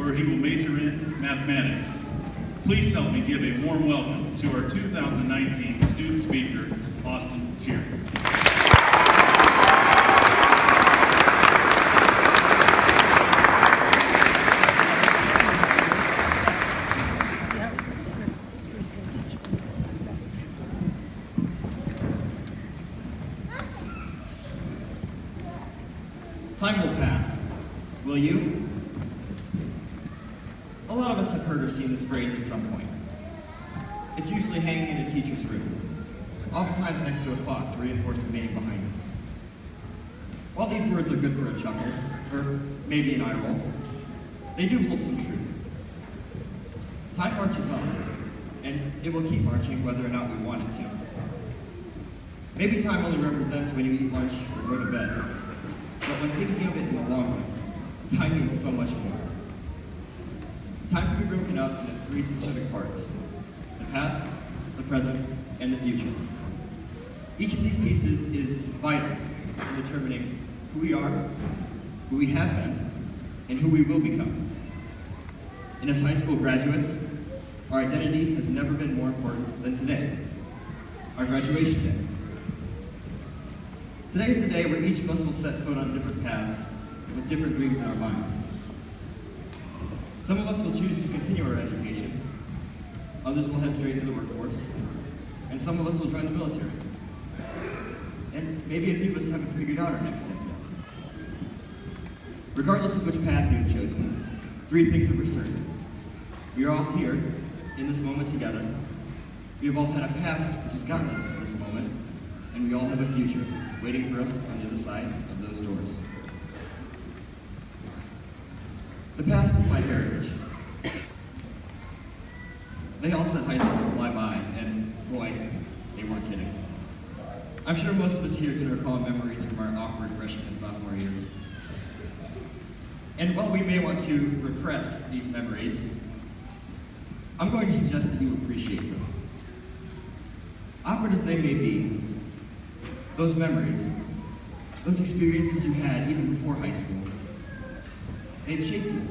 where he will major in mathematics. Please help me give a warm welcome to our 2019 student speaker, Austin Scheuring. Time will pass. Will you? A lot of us have heard or seen this phrase at some point. It's usually hanging in a teacher's room, oftentimes next to a clock to reinforce the meaning behind it. While these words are good for a chuckle, or maybe an eye roll, they do hold some truth. Time marches on, and it will keep marching whether or not we want it to. Maybe time only represents when you eat lunch or go to bed. But when thinking of it in the long run, time means so much more. Time can be broken up into three specific parts: the past, the present, and the future. Each of these pieces is vital in determining who we are, who we have been, and who we will become. And as high school graduates, our identity has never been more important than today, our graduation day. Today is the day where each of us will set foot on different paths with different dreams in our minds. Some of us will choose to continue our education, others will head straight into the workforce, and some of us will join the military. And maybe a few of us haven't figured out our next step yet. Regardless of which path you have chosen, three things are for certain. We are all here, in this moment together. We have all had a past which has gotten us to this moment, and we all have a future waiting for us on the other side of those doors. The past is my heritage. They all said high school would fly by, and boy, they weren't kidding. I'm sure most of us here can recall memories from our awkward freshman and sophomore years. And while we may want to repress these memories, I'm going to suggest that you appreciate them. Awkward as they may be, those memories, those experiences you had even before high school, they've shaped you.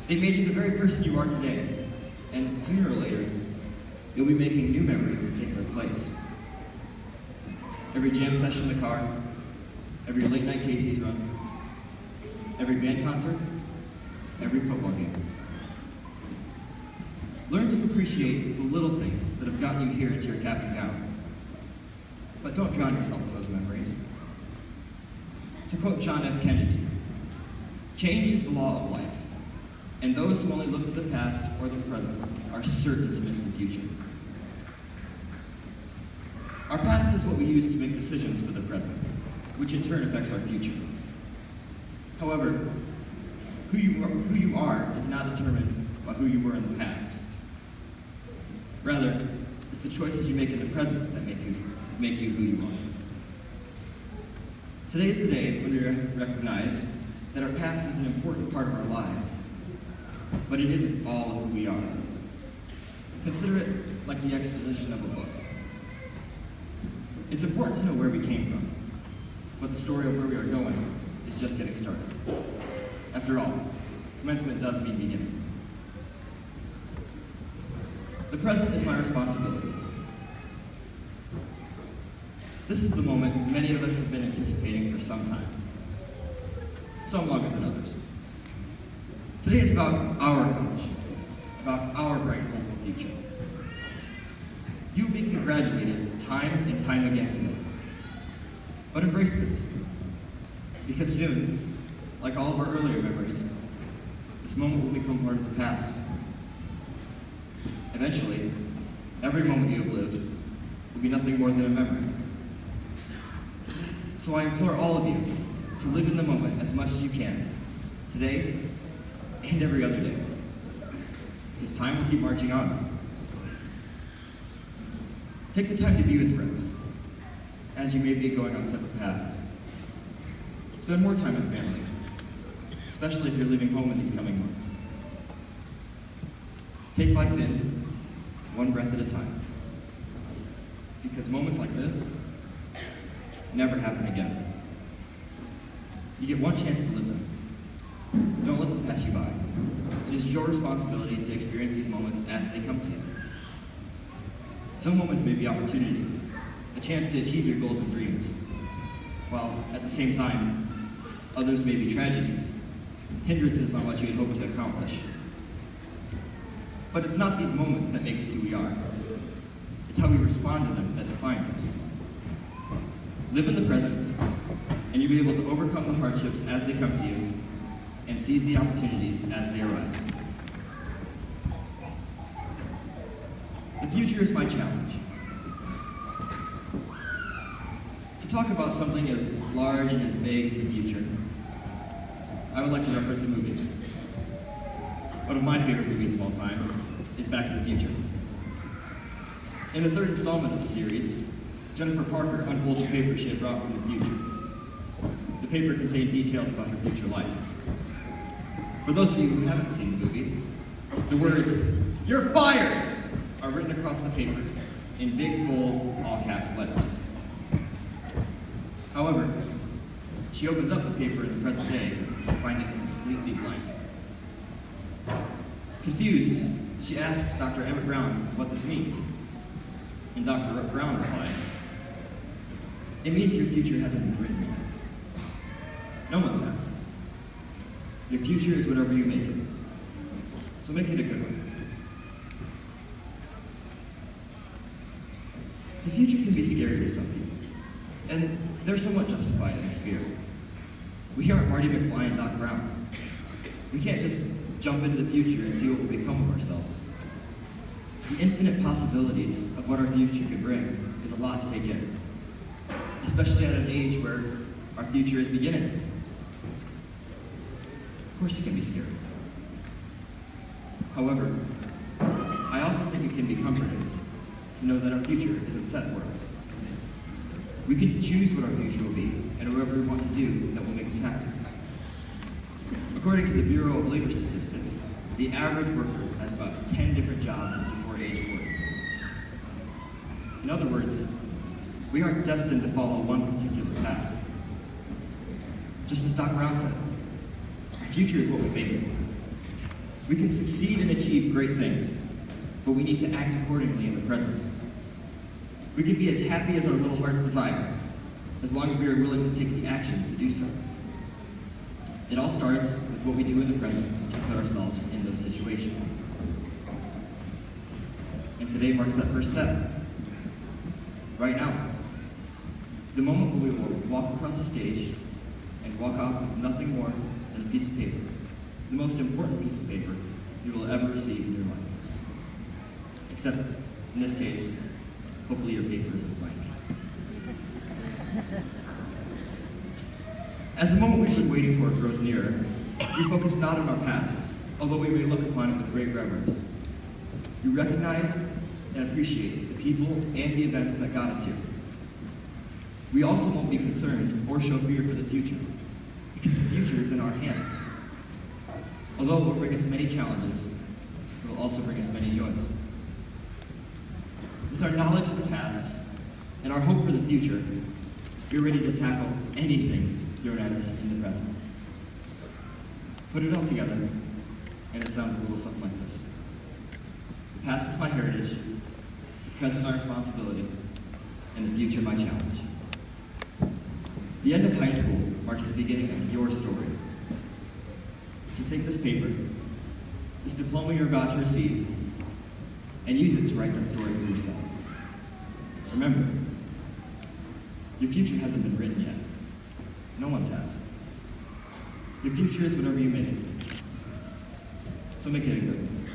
They made you the very person you are today, and sooner or later, you'll be making new memories to take their place. Every jam session in the car, every late night Casey's run, every band concert, every football game. Learn to appreciate the little things that have gotten you here into your cap and gown. But don't drown yourself in those memories. To quote John F. Kennedy, "Change is the law of life, and those who only look to the past or the present are certain to miss the future." Our past is what we use to make decisions for the present, which in turn affects our future. However, who you are is not determined by who you were in the past. Rather, it's the choices you make in the present that make you who you are. Today is the day when we recognize that our past is an important part of our lives, but it isn't all of who we are. Consider it like the exposition of a book. It's important to know where we came from, but the story of where we are going is just getting started. After all, commencement does mean beginning. The present is my responsibility. This is the moment many of us have been anticipating for some time. Some longer than others. Today is about our accomplishment, about our bright, hopeful future. You'll be congratulated time and time again today. But embrace this, because soon, like all of our earlier memories, this moment will become part of the past. Eventually, every moment you have lived will be nothing more than a memory. So I implore all of you to live in the moment as much as you can, today and every other day, because time will keep marching on. Take the time to be with friends, as you may be going on separate paths. Spend more time with family, especially if you're leaving home in these coming months. Take life in, one breath at a time, because moments like this never happen again. You get one chance to live them. Don't let them pass pass you by. It is your responsibility to experience these moments as they come to you. Some moments may be opportunity, a chance to achieve your goals and dreams, while at the same time, others may be tragedies, hindrances on what you had hoped to accomplish. But it's not these moments that make us who we are. It's how we respond to them that defines us. Live in the present, and you'll be able to overcome the hardships as they come to you and seize the opportunities as they arise. The future is my challenge. To talk about something as large and as vague as the future, I would like to reference a movie. One of my favorite movies of all time is Back to the Future. In the third installment of the series, Jennifer Parker unfolds a paper she had brought from the future. The paper contained details about her future life. For those of you who haven't seen the movie, the words, "You're fired!" are written across the paper in big, bold, all-caps letters. However, she opens up the paper in the present day to find it completely blank. Confused, she asks Dr. Emmett Brown what this means. And Dr. Brown replies, "It means your future hasn't been written yet. No one's has. Your future is whatever you make it. So make it a good one." The future can be scary to some people, and they're somewhat justified in this fear. We aren't Marty McFly and Doc Brown. We can't just jump into the future and see what will become of ourselves. The infinite possibilities of what our future could bring is a lot to take in, especially at an age where our future is beginning. Of course it can be scary. However, I also think it can be comforting to know that our future isn't set for us. We can choose what our future will be and whatever we want to do that will make us happy. According to the Bureau of Labor Statistics, the average worker has about 10 different jobs before age 40. In other words, we aren't destined to follow one particular path. Just as Doc Brown said, our future is what we make it. We can succeed and achieve great things, but we need to act accordingly in the present. We can be as happy as our little hearts desire, as long as we are willing to take the action to do so. It all starts with what we do in the present to put ourselves in those situations. And today marks that first step. Right now. The moment when we will walk across the stage and walk off with nothing more than a piece of paper. The most important piece of paper you will ever receive in your life. Except, in this case, hopefully your paper isn't blank. As the moment we've been waiting for grows nearer, we focus not on our past, although we may look upon it with great reverence. We recognize and appreciate the people and the events that got us here. We also won't be concerned or show fear for the future, because the future is in our hands. Although it will bring us many challenges, it will also bring us many joys. With our knowledge of the past and our hope for the future, we're ready to tackle anything thrown at us in the present. Put it all together, and it sounds a little something like this. The past is my heritage, the present my responsibility, and the future my challenge. The end of high school marks the beginning of your story. So take this paper, this diploma you're about to receive, and use it to write that story for yourself. Remember, your future hasn't been written yet. No one's has. Your future is whatever you make it. So make it a good one.